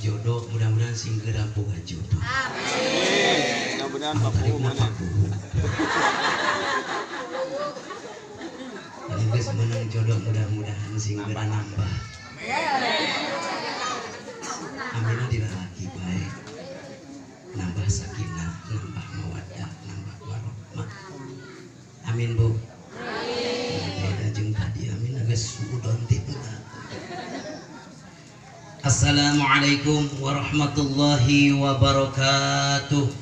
jodoh, mudah-mudahan sing geura boga jodoh. Amin. Mudah-mudahan papuh mana. Ari geus meunang jodoh, mudah-mudahan sing geura nambah. Amin di lalaki bae. Nambah sakinah, nambah mawaddah, nambah warahmah. Amin Bu. Beda jeung tadi amin geus udon tipna. Assalamualaikum warahmatullahi wabarakatuh.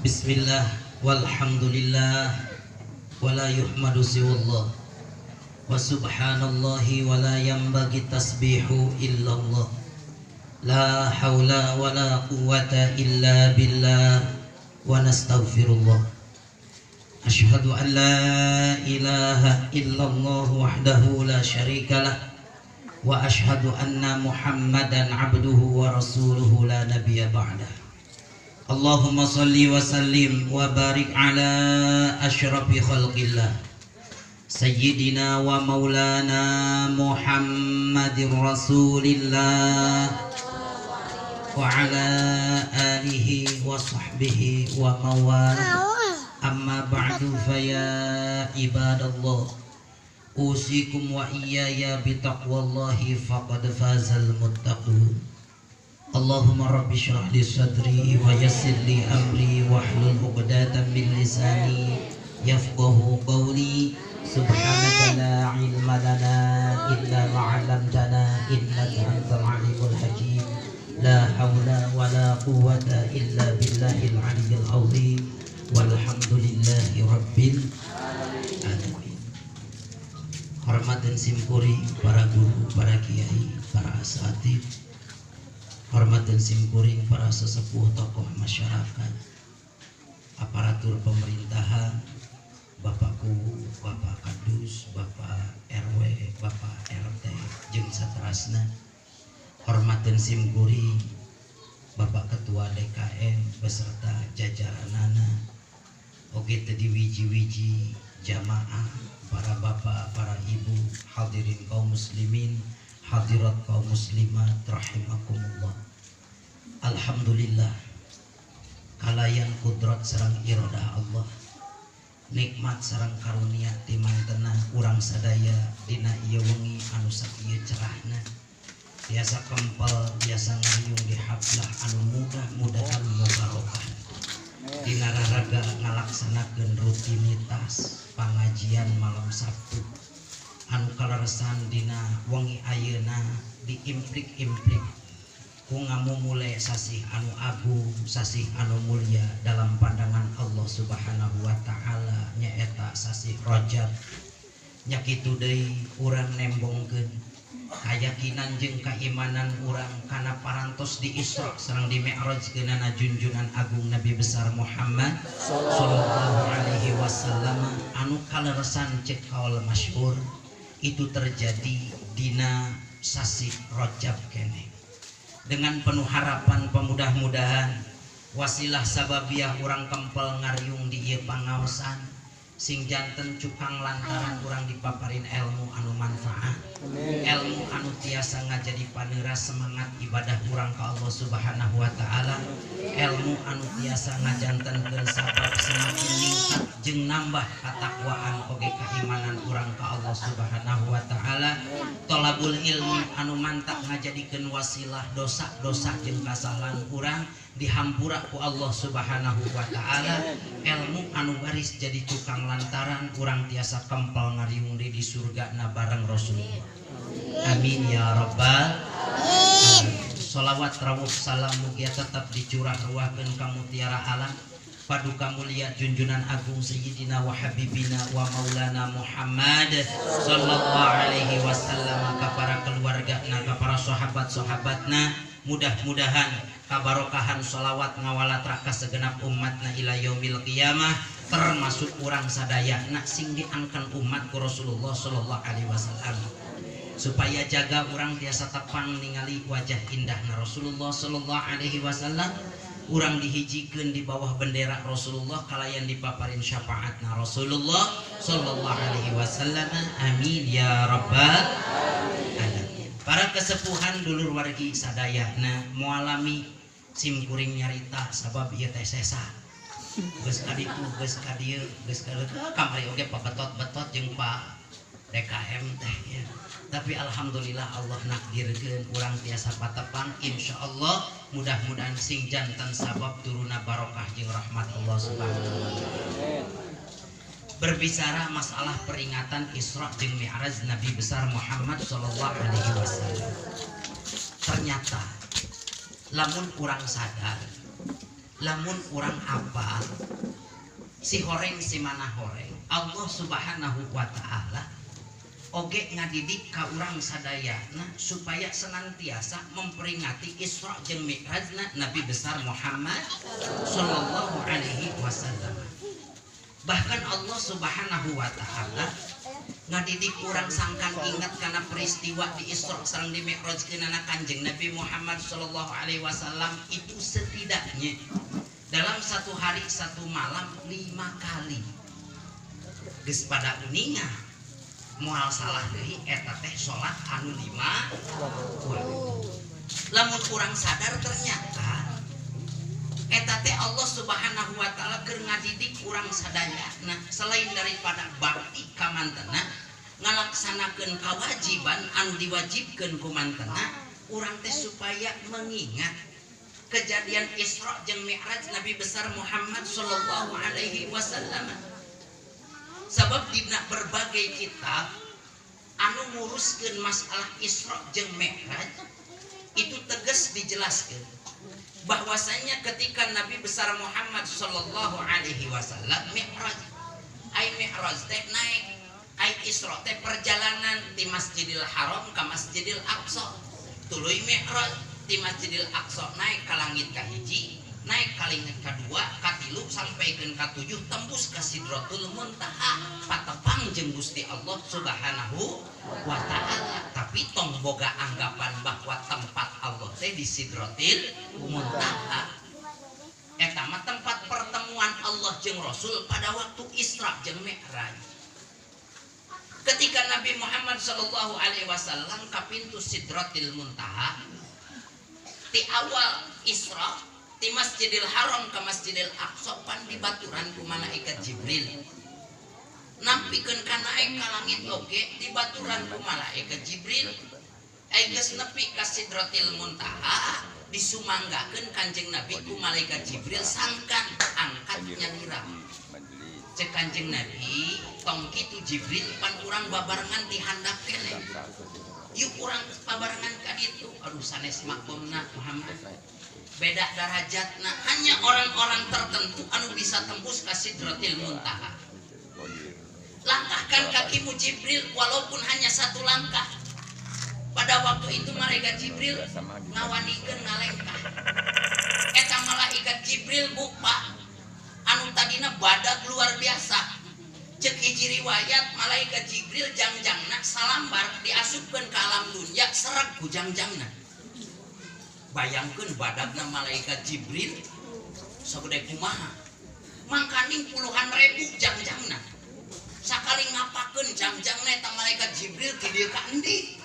Bismillah walhamdulillah wala yuhmadu siwallah wa subhanallahi wala yanbaghi tasbihu illallah la hawla wala quwwata illa billah wa nastaghfirullah. Asyhadu an la ilaha illallah wahdahu la syarika lah wa asyhadu anna Muhammadan abduhu wa rasuluhu la nabiyya ba'dah. Allahumma salli wa sallim wa barik ala asyrafi khalqillah sayyidina wa maulana Muhammadir rasulillah wa ala alihi wa sahbihi wa mawala. Amma ba'du faya ibadallah usikum wa iyaya bitaqwallahi faqad fazal muttaqun. Allahumma rabbi syrah li sadri wa yassir li amri wahlul 'uqdatam min lisani yafqahu qawli. Subhanaka la ilma lana illa ma 'allamtana innaka antal alimul hakim. La haula wa la quwwata illa billahil aliyyil azim. Walhamdulillahi rabbil alamin. Hormat dan simkuring para guru, para kiai, para asatid. Hormat dan simkuring para sesepuh tokoh masyarakat, aparatur pemerintahan, Bapakku, Bapak Kadus, Bapak RW, Bapak RT, jeung saterasna. Hormat dan simkuring Bapak Ketua DKM beserta jajaranana. Oke tadi wiji-wiji jamaah, para bapak, para ibu, hadirin kaum muslimin, hadirat kaum muslimat rahimakumullah. Alhamdulillah kalayan kudrat sareng iradah Allah, nikmat sareng karunia timantena urang sadaya dina ieu wengi anu sakieu cerahna. Biasa kempel, biasa ngayung di haflah anu mudah-mudahan mubarokah. Dina raraga ngalaksanakeun rutinitas pangajian malam Sabtu anu kaleresan dina wengi ayeuna diimplik-implik ku ngamumule sasih anu agung, sasih anu mulia dalam pandangan Allah Subhanahu wa taala nyaeta sasih Rajab. Nya kitu deui urang nembongkeun keyakinan jeung keimanan urang kana parantos di Isra sareng di Mi'raj geunana junjunan agung Nabi besar Muhammad sallallahu alaihi wasallam anu kaleresan cek kaul masyhur itu terjadi dina sasi Rajab kene. Dengan penuh harapan pemudah-mudahan wasilah sababiah urang kempel ngaryung di ieu pangaosan sing janten cukang lantaran urang dipaparin ilmu anu manfaat, ilmu anu tiasa ngajadi paneras semangat ibadah urang ka Allah Subhanahu wa taala, ilmu anu tiasa ngajantenkeun sabab semakin ningkat jeung nambah katakwaan oge keimanan urang ka Allah Subhanahu wa taala. Tolabul ilmi anu mantap ngajadikeun wasilah dosa-dosa jeung kasalahan urang dihampura ku Allah Subhanahu wa taala. Ilmu anu baris jadi tukang lantaran urang tiasa kempel ngariung di surga na bareng Rasulullah. Amin ya rabbal alamin. Sholawat rawuh salam mugia tetap dicurah ruahkeun ka mutiara alam paduka mulia junjunan agung sayyidina wa habibina wa maulana Muhammad sallallahu alaihi wasallam, ka para keluargana, ka para sahabat-sahabatna. Mudah-mudahan kabarokahan sholawat ngawalat raka segenap umatna ila yaumil qiyamah, termasuk urang sadayana sing diangkan umat ku Rasulullah sallallahu alaihi wasallam, supaya jaga urang tiasa tepang ningali wajah indahna Rasulullah sallallahu alaihi wasallam urang dihijikeun di bawah bendera Rasulullah kalayan dipaparin syafaatna Rasulullah sallallahu alaihi wasallam. Amin ya rabbal alamin. Para kesepuhan dulur wargi sadayana mualami simkuring nyarita sabab ieu teh sesa. Geus kaditu geus kadieu geus ka kamari oge pabetot-betot jeung Pak DKM teh ya. Tapi alhamdulillah Allah nakdirkeun urang tiasa patepang insyaallah mudah-mudahan sing janten sabab turuna barokah jeung rahmat Allah Subhanahu wa taala. Berbicara masalah peringatan Isra jeung Mi'raj Nabi besar Muhammad sallallahu alaihi wasallam. Ternyata lamun urang sadar, lamun urang apal, si horeng si mana horeng, Allah Subhanahu wa taala oge ngadidik ka urang sadayana supaya senantiasa memperingati Isra jeung Mi'rajna Nabi besar Muhammad sallallahu alaihi wasallam. Bahkan Allah Subhanahu wa taala ngadidik urang sangkan ingat kana peristiwa di Isra sareng di Mi'rajkeunana Kanjeng Nabi Muhammad sallallahu alaihi wasallam itu setidaknya dalam satu hari satu malam 5 kali. Geus pada uningan moal salah deui eta teh salat anu 5 waktu. Lamun kurang sadar ternyata eta teh Allah Subhanahu wa taala keur ngadidik urang sadaya. Nah, selain daripada bakti ka mantena ngalaksanakeun kewajiban anu diwajibkeun ku mantena, urang teh supaya mengingat kejadian Isra jeung Mi'raj Nabi besar Muhammad sallallahu alaihi wasallam. Sabab dina berbagai kitab anu nguruskeun masalah Isra jeung Mi'raj itu tegas dijelaskeun bahwasanya ketika Nabi besar Muhammad sallallahu alaihi wasallam Mi'raj teh naik, ai Isra teh perjalanan di Masjidil Haram ka Masjidil Aqsa. Tuluy Mi'raj di Masjidil Aqsa naik ka langit kahiji, naik ka langit kadua, katilu sampaikeun ka tujuh tembus ka Sidratul Muntaha patepang jeung Gusti Allah Subhanahu wa taala. Tapi tong boga anggapan bahwa tempat Allah teh di Sidratil Muntaha. Eta mah tempat pertemuan Allah jeung Rasul pada waktu Isra jeung Mi'raj. Ketika Nabi Muhammad sallallahu alaihi wasallam ka pintu Sidratil Muntaha di awal Isra di Masjidil Haram ke Masjidil Aqsa pan dibaturan ku malaikat Jibril. Nampikeun ka naik ka langit oge dibaturan ku malaikat Jibril. Ai geus nepi ka Sidratil Muntaha disumanggakeun Kanjeng Nabi ku malaikat Jibril sangkan angkat nyalira. Cek Kanjeng Nabi tong kitu Jibril pan urang babarengan di handap keneh. Yuk urang babarengan ka ditu. Aduh sanes maklumna Muhammad. Beda derajatna, hanya orang-orang tertentu anu bisa tembus ke Sidratil Muntaha. Langkahkan kakimu Jibril walaupun hanya satu langkah. Pada waktu itu malaikat Jibril ngawanikeun ngalengkah. Eta malaikat Jibril buka anu tadina badag luar biasa. Cek hiji riwayat malaikat Jibril jangjangna salambar diasupkeun ka alam dunya sereg ku jangjangna. Bayangkeun badagna malaikat Jibril sagede kumaha mangkaning puluhan ribu jangjangna sakali ngapakeun jangjangna eta malaikat Jibril ti dieu ka endi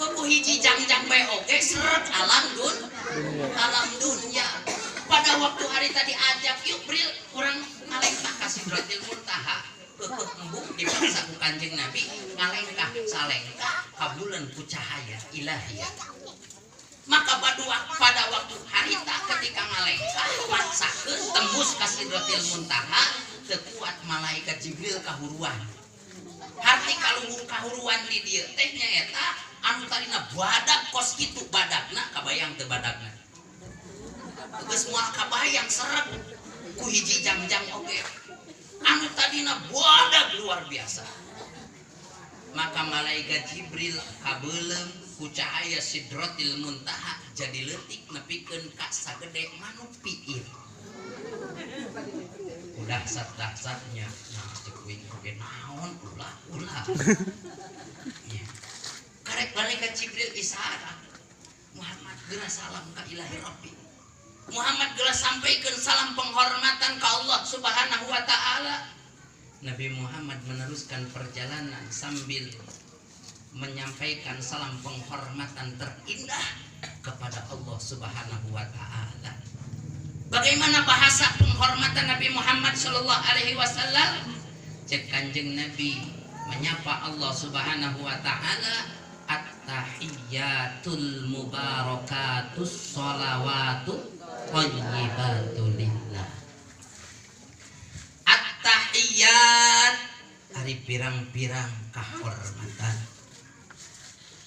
ku hiji jangjang bae oge seret alam dunya. Pada waktu hari tadi ajak yuk Bril urang ngalengkah ka Sidratil Muntaha embung dipaksa ku Kanjeng Nabi ngalengkah salengkah kabulan ku cahaya ilahiyah. Maka pada waktu harita ketika ngalengkah maksakeun tembus ka Sidratil Muntaha teu kuat malaikat Jibril kahuruan. Harti kalunggung kahuruan di dieu teh nyaeta anu tarina badag kos kitu badagna kabayang teu badagna. Geus moal kabayang seret ku hiji jangjang oge. Anu tadina badag luar biasa. Maka malaikat Jibril kabeulem ku cahaya Sidratil Muntaha jadi leutik nepikeun ka sagede manuk piir. Udah sat-satnya nah cekuing oge naon ulah. Ya. Karek malaikat Jibril isyarat. Moal geura salam ka ilahi rabbi. Muhammad geura sampaikan salam penghormatan ka Allah Subhanahu wa taala. Nabi Muhammad meneruskan perjalanan sambil menyampaikan salam penghormatan terindah kepada Allah Subhanahu wa taala. Bagaimana bahasa penghormatan Nabi Muhammad sallallahu alaihi wasallam? Cek Kanjeng Nabi menyapa Allah Subhanahu wa taala, at-tahiyyatul mubarakatus shalawatu thayyibatu lillah. At-tahiyyat ari pirang-pirang kahormatan.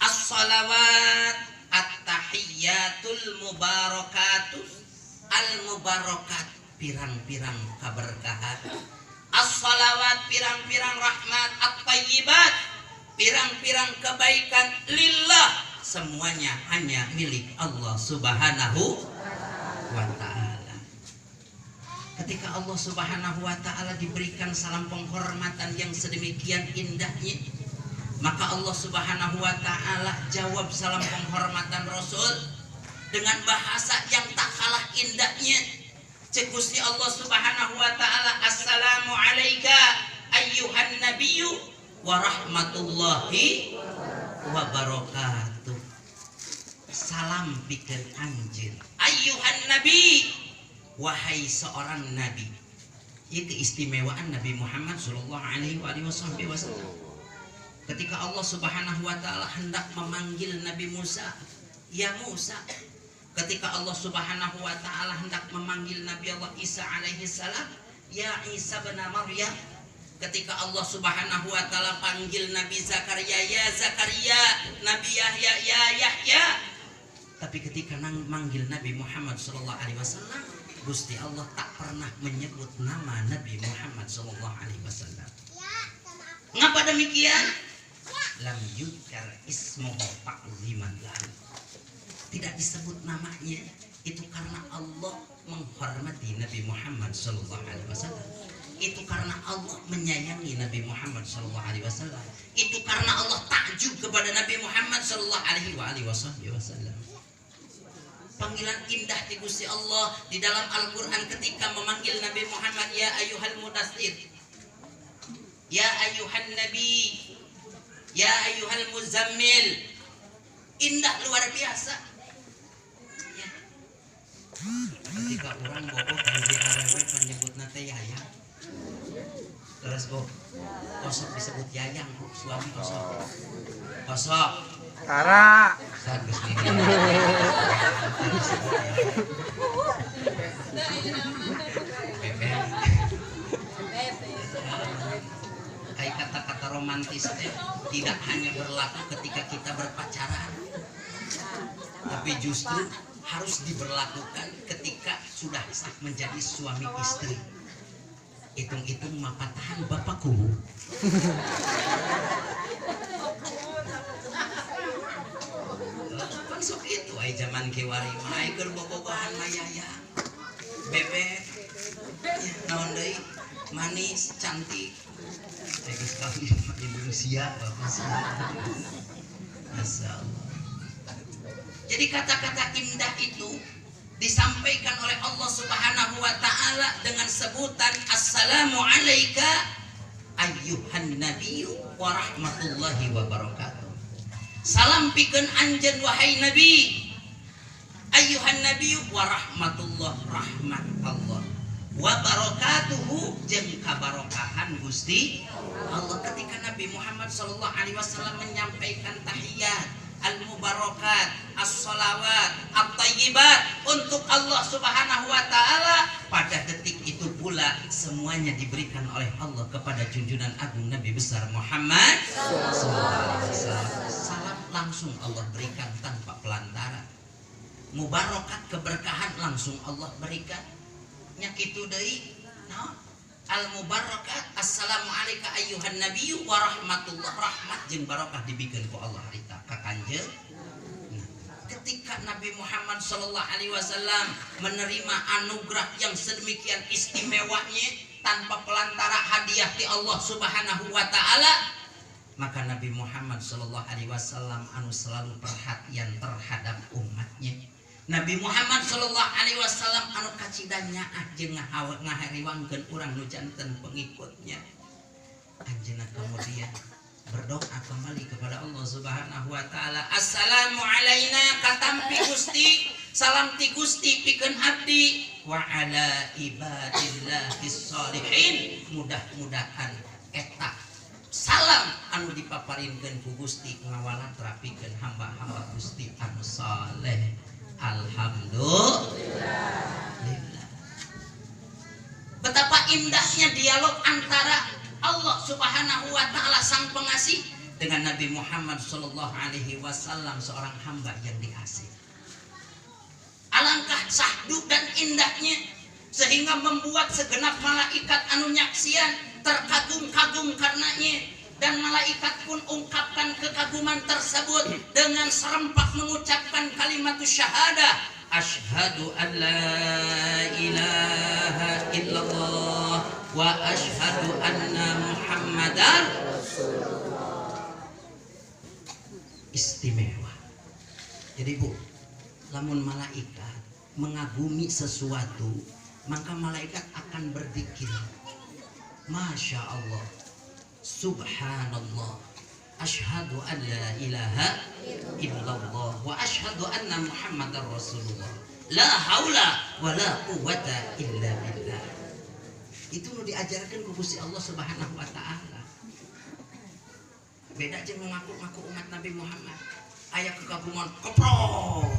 As-salawat at-tahiyyatul mubarakatus al-mubarakat pirang-pirang keberkahan. As-salawat pirang-pirang rahmat, at-thayyibat pirang-pirang kebaikan lillah semuanya hanya milik Allah Subhanahu wa taala. Ketika Allah Subhanahu wa taala diberikan salam penghormatan yang sedemikian indahnya, maka Allah Subhanahu wa taala jawab salam penghormatan Rasul dengan bahasa yang tak kalah indahnya. Cek Gusti Allah Subhanahu wa taala, assalamu alayka ayyuhan nabiyyu wa rahmatullahi wa barakatuh. Salam pikeun anjeun ayyuhan nabi, wahai seorang nabi. Ieu keistimewaan Nabi Muhammad sallallahu alaihi wasallam. Ketika Allah Subhanahu wa taala hendak memanggil Nabi Musa, ya Musa. Ketika Allah Subhanahu wa taala hendak memanggil Nabi Allah Isa alaihi salam, ya Isa bin Maryam. Ketika Allah Subhanahu wa taala panggil Nabi Zakaria, ya Zakaria, Nabi Yahya, ya Yahya. Tapi ketika manggil Nabi Muhammad sallallahu alaihi wasallam, Gusti Allah tak pernah menyebut nama Nabi Muhammad sallallahu alaihi wasallam. Ngapa demikian? Lam yuzkar ismuhu ta'ziman lahu. Tidak disebut namanya, itu karena Allah menghormati Nabi Muhammad sallallahu alaihi wasallam. Itu karena Allah menyayangi Nabi Muhammad sallallahu alaihi wasallam. Itu karena Allah takjub kepada Nabi Muhammad sallallahu alaihi wasallam. Panggilan indah di Gusti Allah di dalam Al-Qur'an ketika memanggil Nabi Muhammad, ya ayyuhal mudaththir, ya ayyuhan nabi, ya ayyuhal muzammil. Indah luar biasa. Ketika orang boboh kanji awewe menyebut nate yayang, terus kosok disebut yayang, suami kosok Tara sagus nih. Kayak kata-kata romantis tidak hanya berlaku ketika kita berpacaran, tapi justru harus diberlakukan ketika sudah menjadi suami istri. Hitung-hitung mapatahan bapakku. Masuk itu ay zaman kiwari mai keur bobogohan mayaya. Bebek naon deui manis cantik. Geus kawin di Indonesia Bapak sih. Masyaallah. Jadi kata-kata indah itu disampaikan oleh Allah Subhanahu wa taala dengan sebutan assalamu alayka ayyuhan nabiyyu wa rahmatullahi wa barakatuh. Salam pikeun anjeun wahai nabi, ayyuhan nabiyyu wa rahmatullah, rahmat Allah, wa barakatuhu jeung kabarokahan Gusti Allah. Ketika Nabi Muhammad sallallahu alaihi wasallam menyampaikan tahiyat al-mubarakat, as-salawat, at-tayyibat untuk Allah Subhanahu wa taala, pada detik itu pula semuanya diberikan oleh Allah kepada junjungan agung Nabi besar Muhammad sallallahu alaihi wasallam. Salam langsung Allah berikan tanpa pelantara. Mubarakat, keberkahan langsung Allah berikan. Nya kitu deui naon? Al-mubarakat, assalamu alayka ayyuhan nabiyyu wa rahmatullah, rahmat jeung barokah dibikeun ku Allah harita ka kanjeun. Ketika Nabi Muhammad sallallahu alaihi wasallam menerima anugerah yang sedemikian istimewanya tanpa pelantara hadiah di Allah Subhanahu wa taala, Maka Nabi Muhammad sallallahu alaihi wasallam anu selalu perhatian terhadap umatnya. Nabi Muhammad sallallahu alaihi wasallam anu kacidanya jeung ngahariwangkeun urang nu janten pengikutnya. Anjeunna kemudian berdoa kembali kepada Allah Subhanahu wa taala. Assalamu alaina katampi Gusti, salam ti Gusti pikeun abdi wa ala ibadillahis sholihin. Mudah-mudahan eta salam anu dipaparinkeun ku Gusti ngawalat rapikeun hamba-hamba Gusti anu saleh. Alhamdulillah. Betapa indahnya dialog antara Allah Subhanahu wa taala sang pengasih dengan Nabi Muhammad sallallahu alaihi wasallam seorang hamba yang dikasih. Alangkah sahdu dan indahnya sehingga membuat segenap malaikat anu nyaksian terkagum-kagum karenanya, dan malaikat pun ungkapkan kekaguman tersebut dengan serempak mengucapkan kalimat syahadah, asyhadu an la ilaha illallah wa asyhadu anna muhammadar rasulullah. Istimewa. Jadi Bu, lamun malaikat mengagumi sesuatu, maka malaikat akan berzikir, Masya Allah, Subhanallah, asyhadu an la ilaha illallah wa asyhadu anna muhammadar rasulullah, la haula wa la quwwata illa billah. Itu nu diajarkan ku Gusti Allah Subhanahu wa taala. Beda jeung ngaku-ngaku umat Nabi Muhammad aya kekaguman koprol.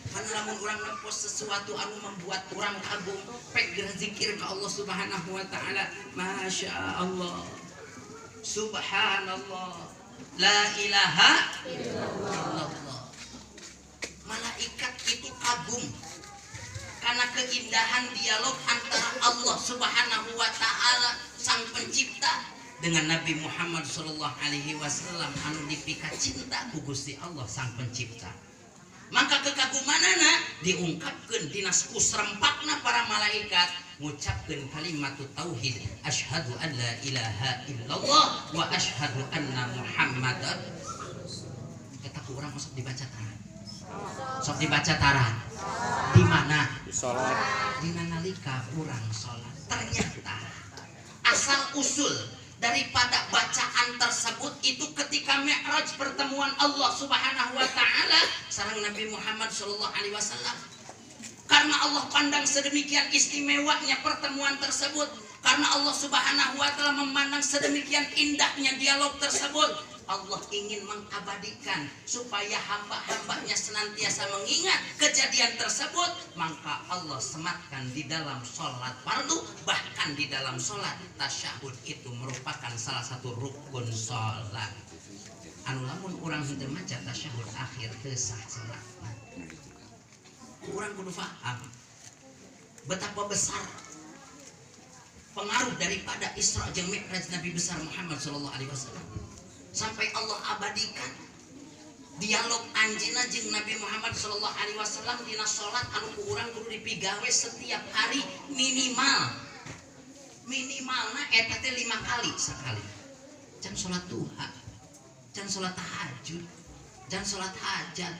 Mana lamun urang nepos sesuatu anu membuat urang kagum, pek zikir ke Allah Subhanahu wa taala, Masya Allah, Subhanallah, la ilaha illallah. Malaikat itu kagum karena keindahan dialog antara Allah Subhanahu wa taala sang pencipta dengan Nabi Muhammad sallallahu alaihi wasallam anu dipika cinta ku Gusti Allah sang pencipta. Maka kekagumanana diungkapkeun dina serempakna para malaikat ngucapkeun kalimat tauhid, asyhadu an la ilaha illallah wa asyhadu anna muhammadar. Eta ku urang sok dibaca taran. Sok dibaca taran. Di mana? Salat. Dina nalika urang salat. Ternyata asal usul daripada bacaan tersebut itu ketika Mi'raj pertemuan Allah Subhanahu wa taala sareng Nabi Muhammad sallallahu alaihi wasallam. Karena Allah pandang sedemikian istimewanya pertemuan tersebut, karena Allah Subhanahu wa taala memandang sedemikian indahnya dialog tersebut, Allah ingin mengabadikan supaya hamba-hambanya senantiasa mengingat kejadian tersebut, maka Allah sematkan di dalam sholat fardu, bahkan di dalam sholat tasyahud itu merupakan salah satu rukun sholat. Anu lamun urang henteu maca tasyahud akhir teu sah salatna. Urang kudu paham betapa besar pengaruh daripada Isra jeung Mi'raj Nabi besar Muhammad sallallahu alaihi wasallam. Sampai Allah abadikan dialog anjeunna jeung Nabi Muhammad sallallahu alaihi wasallam dina salat anu ku urang kudu dipigawe setiap hari minimalna eta teh 5 kali sakali. Can salat duha, can salat tahajud, can salat hajat,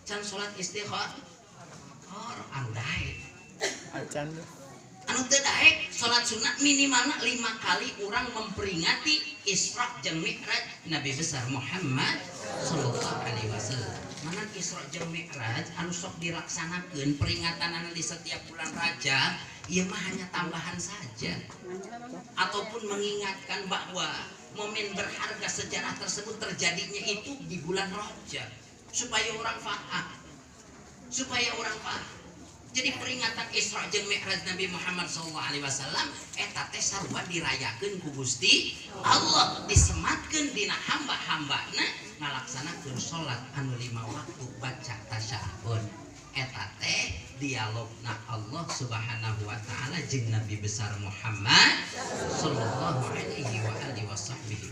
can salat istighfar. Anu daek. Acan anu teu daek salat sunat minimalna 5 kali urang memperingati Isra jeung Mi'raj Nabi besar Muhammad sallallahu alaihi wasallam. Mana Isra jeung Mi'raj anu sok dilaksanakeun peringatanana di setiap bulan Rajab, ieu mah hanya tambahan saja. Ataupun mengingatkan bahwa momen berharga sejarah tersebut terjadinya itu di bulan Rajab supaya orang paham. Jadi peringatan Isra jeung Mi'raj Nabi Muhammad sallallahu alaihi wasallam eta teh sarua dirayakeun ku Gusti Allah, disematkeun dina hamba-hambana ngalaksanakeun salat anu 5 waktu baca tasyahud. Eta teh dialogna Allah Subhanahu wa taala jeung Nabi besar Muhammad sallallahu alaihi wa alihi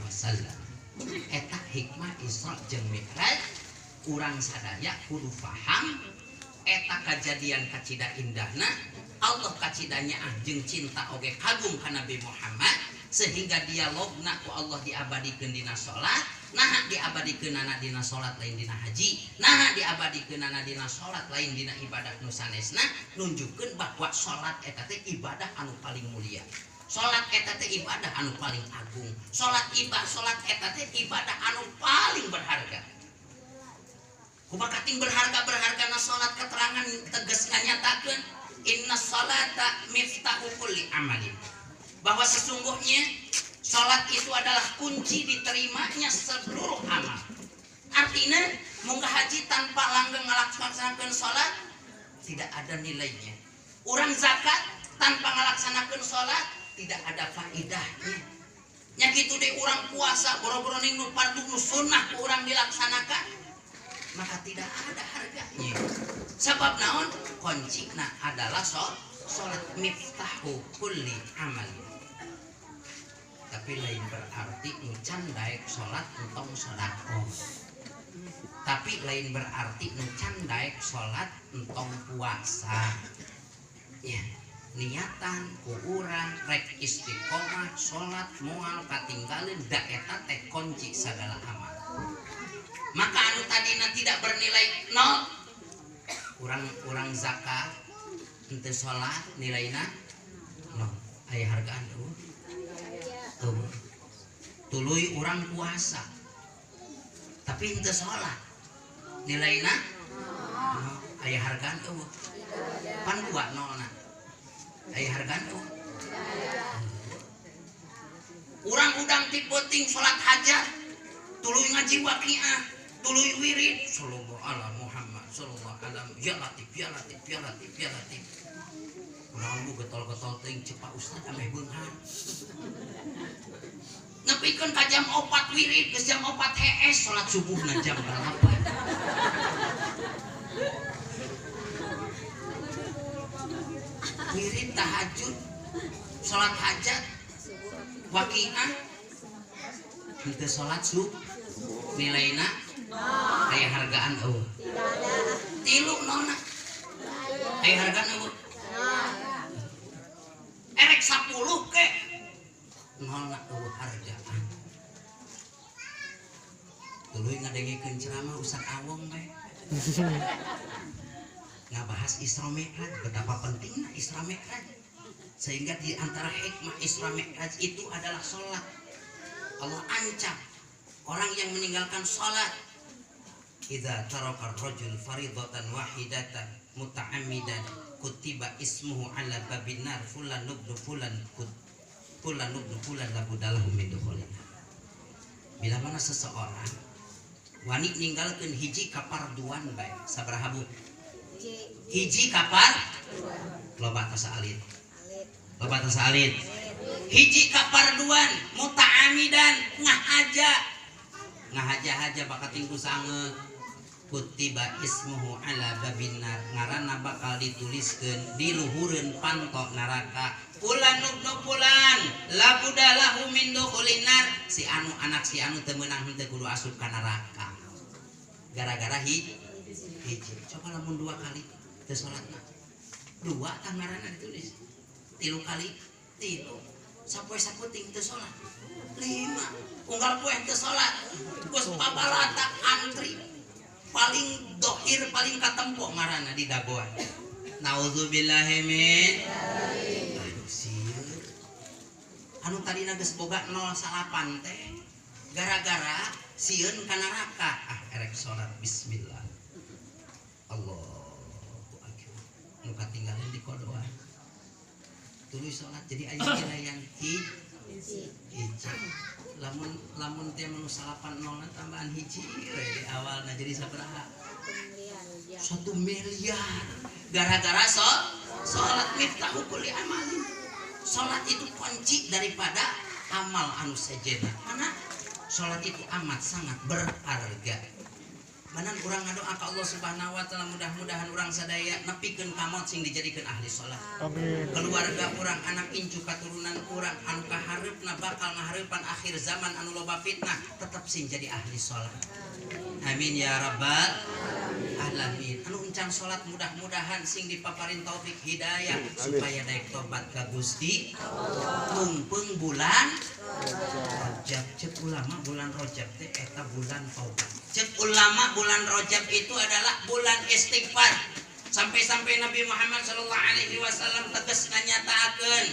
wasallam. Eta hikmah Isra jeung Mi'raj, urang sadaya kudu paham eta kejadian kacida indahna Allah kacidanya jeung cinta oge kagum ka Nabi Muhammad, sehingga dialogna ku Allah diabadikeun dina salat, nah diabadikeun anak dina salat lain dina haji, nah diabadikeun anak dina salat lain dina ibadah nu sanesna, nunjukkeun bahwa salat eta teh ibadah anu paling mulia. Salat eta teh ibadah anu paling agung. Salat eta teh ibadah anu paling berharga. Kumaha kating berharga-berhargana salat keterangan tegas nganyatakeun inna salata miftahu kulli amalin. Bahwa sesungguhnya salat itu adalah kunci diterimanya seluruh amal. Artinya munggah haji tanpa langgeng ngalaksanakeun salat tidak ada nilainya. Urang zakat tanpa ngalaksanakeun salat tidak ada faedahnya. Nya kitu deui urang puasa boro-boro ning nu fardu nu sunnah ku urang dilaksanakan maka tidak ada harganya. Sebab naon? Kuncina adalah salat miftahu kulli amalin. Tapi lain berarti nu can daek salat entong sedekah. Tapi lain berarti nu can daek salat entong puasa. Ya, niatan ku urang rek istiqomah salat moal katinggalin da eta teh kunci sagala amal. Maka anu tadina tidak bernilai nol. Urang zakat henteu salat nilaina nol. Aya hargaan eueuh. Eueuh. Tuluy urang puasa. Tapi henteu salat. Nilaina nol. Aya hargaan eueuh. Pan dua nolna. Aya hargaan eueuh. Urang udang ti penting salat hajat. Tuluy ngaji waqiah, tuluy wirid sallallahu ala Muhammad sallallahu alaihi ya latif ya latif ya latif ya latif. Kunaon bu getol-getol teuing cepak ustaz ameh beunghar. Nepikeun ka jam 4 wirid geus jam 4 HS salat subuhna jam berapa? Wirid tahajud, salat hajat, waqiah, henteu salat subuh. Nilaina aya hargaan eueuh. Tilu nona aya hargaan eueuh. Erek 10 ke nolna eueuh hargaan. Tuluy ngadengikeun ceramah Ustaz Awong bae. Ngabahas Isra Mi'raj, betapa pentingnya Isra Mi'raj. Sehingga di antara hikmah Isra Mi'raj itu adalah salat. Allah ancam orang yang meninggalkan salat, idza taraka ar-rajul faridatan wahidatan muta'ammidan kutiba ismuhu ala babin nar fulan ibnu fulan la budalahu min dukhulina. Bila mana seseorang wani ninggalkeun hiji kaparduan bae sabaraha bu? Hiji kaparduan. Loba tos alit. Loba tos alit. Hiji kaparduan muta'ammidan ngahaja bakal tinggu sanget kutiba ismuhu ala babinar ngaranna bakal dituliskeun di luhureun pantok neraka fulan ibnu fulan la budalahu min dukhulinar si anu anak si anu teu meunang henteu kudu asup ka neraka gara-gara hiji. Coba lamun 2 kali teu salatna 2 tah ngaranna ditulis 3 kali 3 sapoe saputing teu salat 5 unggal poe teu salat geus pabalata antri paling dohir paling katempo ngaranna di dagoan. Nauzubillahi min anu tadina geus boga 08 teh gara-gara sieun ka neraka erek salat bismillah Allahu akbar nu katinggalan di kodoan tuluy salat jadi aya yang hiji lamun teh menu 80 tambahan hiji di awalna jadi sabaraha 1 miliar gara-gara salat miftahu kulli amalin. Salat itu kunci daripada amal anu sejenna. Mana salat itu amat sangat berharga. Manan urang ngadoa ka Allah Subhanahu wa taala mudah-mudahan urang sadaya nepikeun kamot sing dijadikeun ahli salat. Amin. Keluarga urang, anak incu katurunan urang anu kahareupna bakal ngahareupan akhir zaman anu loba fitnah tetep sing jadi ahli salat. Amin ya rabbal alamin. alamin. Anu encan salat mudah-mudahan sing dipaparin taufik hidayah supaya daek tobat ka Gusti Allah. Mumpung bulan Rajab, cek ulama bulan Rajab teh eta bulan taubat. Cek ulama bulan Rajab itu adalah bulan istighfar. Sampai-sampai Nabi Muhammad sallallahu alaihi wasallam tegas nganyatakeun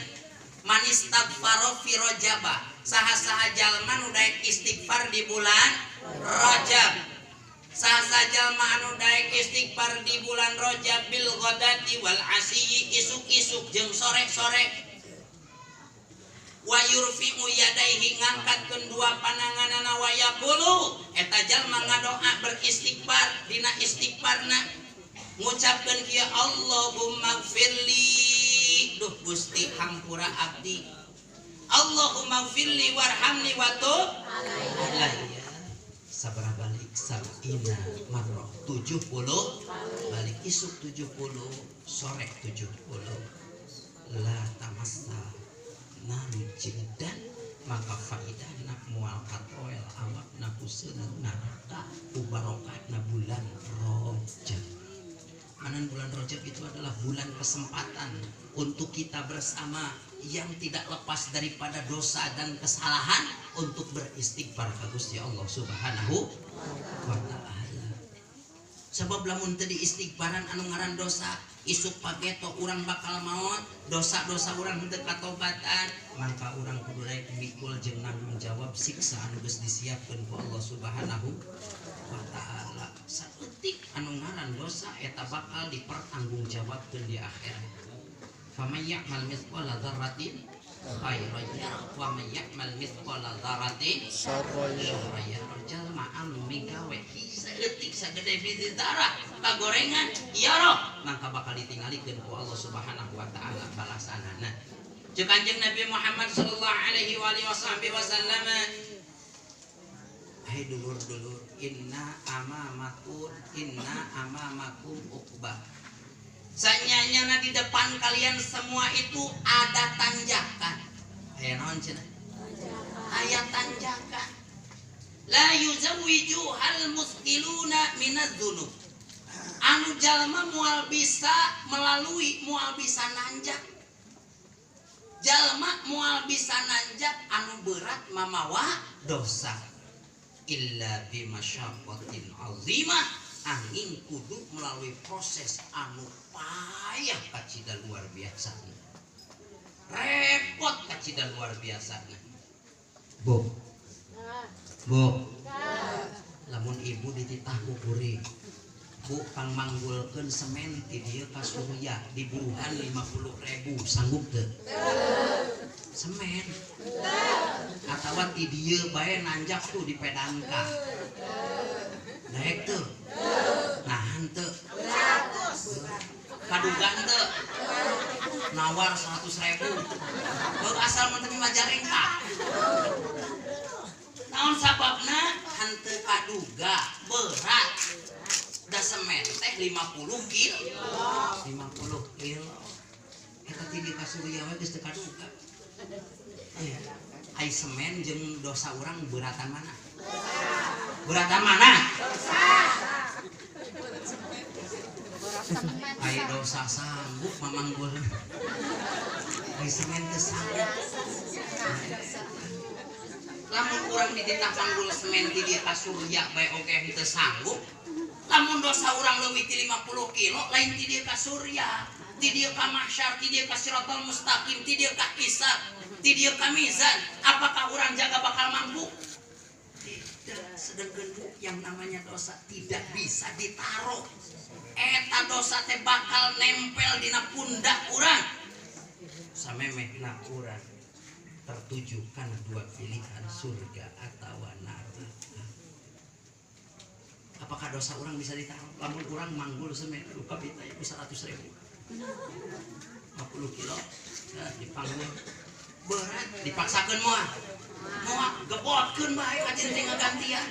man istaghfara fi Rajaba, saha-saha jalma nu daek istighfar di bulan Rajab. Saha-saha jalma anu daek istighfar di bulan Rajab bil ghadati wal asyi, isuk-isuk jeung sore-sore. Wa yurfi'u yadaihi, ngangkatkeun dua pananganna wa yaqulu, eta jalma ngadoa beristighfar, dina istighfarna ngucapkeun kieu Allahumma gfirli, duh Gusti hampura abdi, Allahumma gfirli warhamni wa tub alayya. Sabaraha balik sab'ina marrah, 70 balik, isuk 70, sore 70. La tamassa naru jildan, maka faidahna mual katoel awakna kuseunat naraka ubarokatna bulan Rajab. Manan bulan Rajab itu adalah bulan kesempatan untuk kita bersama yang tidak lepas daripada dosa dan kesalahan untuk beristighfar ka Gusti Allah Subhanahu wa taala. Sebab lamun teu diistighfaran anu ngaran dosa, isuk pageto urang bakal maot, dosa-dosa urang henteu katobatan, maka urang kudu daek mikul jeung nanggung jawab siksa anu geus disiapkeun ku Allah Subhanahu wa taala. Saeutik anu ngaran dosa eta bakal dipertanggungjawabkeun di akhirat. Faman ya'mal mithqala dzarratin khairan yarah wa man ya'mal mithqala dzarratin syarran yarah. Jalma anu migawe saeutik sagede biji zarah kagorengan yarah, maka bakal ditinggalikeun ku Allah Subhanahu wa taala balasanana. Jeung Kanjeng Nabi Muhammad sallallahu alaihi wasallam, hai dulur-dulur, inna amamakum uqbah, sanyanya di depan kalian semua itu ada tanjakan. Aya naon cenah? Aya tanjakan. La yuzawwiju hal musqiluna minadz-dzunub. Anu jalma moal bisa melalui, moal bisa nanjak. Jalma moal bisa nanjak anu berat mamawa dosa. Illa bimasyaqqatin azimah, angin kudu melalui proses anu payah kacida luar biasa, repot kacida luar biasa. Bu, lamun ibu dititah kukuring, bu pang manggulkeun semen ti dieu ka Surya di buruhan 50.000, sanggup teu? Semen atawa ti dieu bae nanjak tuh di pedangka daek teu? Nahan teu? Kadugan teu? Nawar 100.000 asal menteri majalengka. Naon sababna? Henteu kaduga berat. Da semen teh 50 kilo. 50 kilo. Eta ti di Surya we geus teu kaduga. Ai semen jeung dosa urang beratan mana? Beratan mana? Ai dosa sanggup mamanggul. Ai semen teu sanggup. Lamun urang dititah panggul semen ti dieu ka Surya bae oge henteu sanggup. Lamun dosa urang leuwih ti 50 kilo lain ti dieu ka Surya, ti dieu ka mahsyar, ti dieu ka siratal mustaqim, ti dieu ka hisab, ti dieu ka mizan. Apakah urang jaga bakal mampu? Tidak. Sedangkan yang namanya dosa tidak bisa ditaruh. Eta dosa teh bakal nempel dina pundak urang. Samemehna urang tertuju kana dua pilihan, surga atau neraka. Apakah dosa orang bisa ditaruh? Lamun orang manggul semen luka bita itu 100.000, 50 kilo dipanggul berat, dipaksakan moal gebotkeun bae kajin teh ngagantian.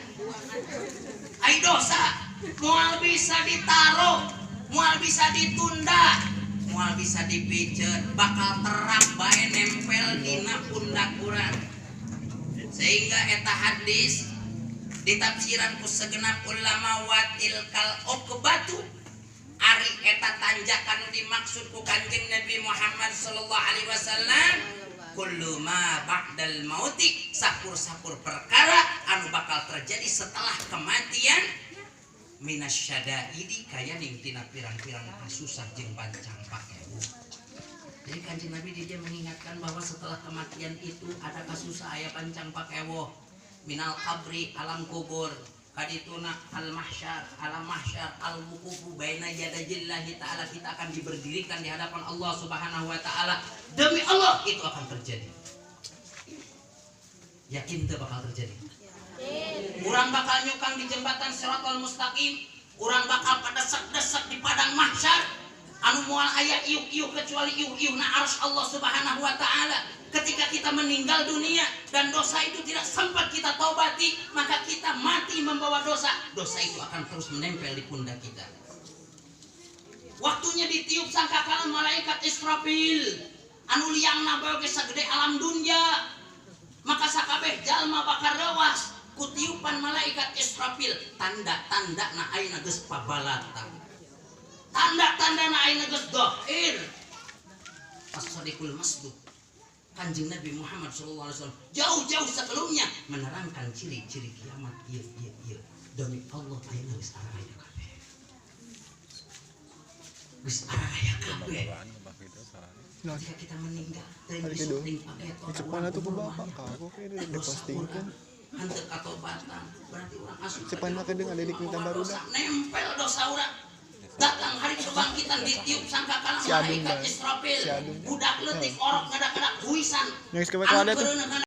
Ai dosa moal bisa ditaruh, moal bisa ditunda, moal bisa dipijet, bakal terap bae nempel dina pundak urang. Sehingga eta hadis Di tafsiran ku segenap ulama watil kal okbatu ari eta tanjakan dimaksud ku Kanjeng Nabi Muhammad sallallahu alaihi wasallam kullu ma ba'dal mauti sapur-sapur perkara anu bakal terjadi setelah kematian minasyadaidi kaya ning tina pirang-pirang kasusah jeung bancang pakewu. Jadi Kanjeng Nabi dia mengingatkan bahwa setelah kematian itu ada kasusah aya bancang pakewo minal qabri alam kubur kadituna al mahsyar alam mahsyar al wuqufu baina yadayillahi ta'ala kita akan diberdirikan di hadapan Allah Subhanahu wa taala. Demi Allah itu akan terjadi. Yakin itu bakal terjadi. Urang bakal nyukang di jembatan Shiratal Mustaqim, urang bakal pada desek-desek di padang mahsyar anu moal aya iuk-iuk kecuali iuk-iukna arsy Allah Subhanahu wa taala. Ketika kita meninggal dunia dan dosa itu tidak sempat kita taubati, maka kita mati membawa dosa. Dosa itu akan terus menempel di pundak kita. Waktunya ditiup sangkakala malaikat Israfil anu liangna bae ge sagede alam dunya. Maka sakabeh jalma bakal lewas ku tiupan malaikat Israfil. Tanda-tandana ayeuna geus pabalatan. Tanda-tandana ayeuna geus dhahir. As-sadiqul masduq. Kanjeng Nabi Muhammad SAW jauh-jauh sebelumnya menerangkan ciri-ciri kiamat. Iya. Demi Allah ayeuna geus araya kabeh. Geus araya kabeh. Ketika kita meninggal, teuing syuting pakai Cepat tuh ke bapak, aku kira udah postingkan. Henteu katobatan, berarti urang asup. Cepat mah kadang ada di kita baru dah. Nempel dosa urang. Datang hari kebangkitan ditiup sangkakala malaikat Israfil. Budak leutik orok ngadak-ngadak kuisan. Yang sekarang ada tuh.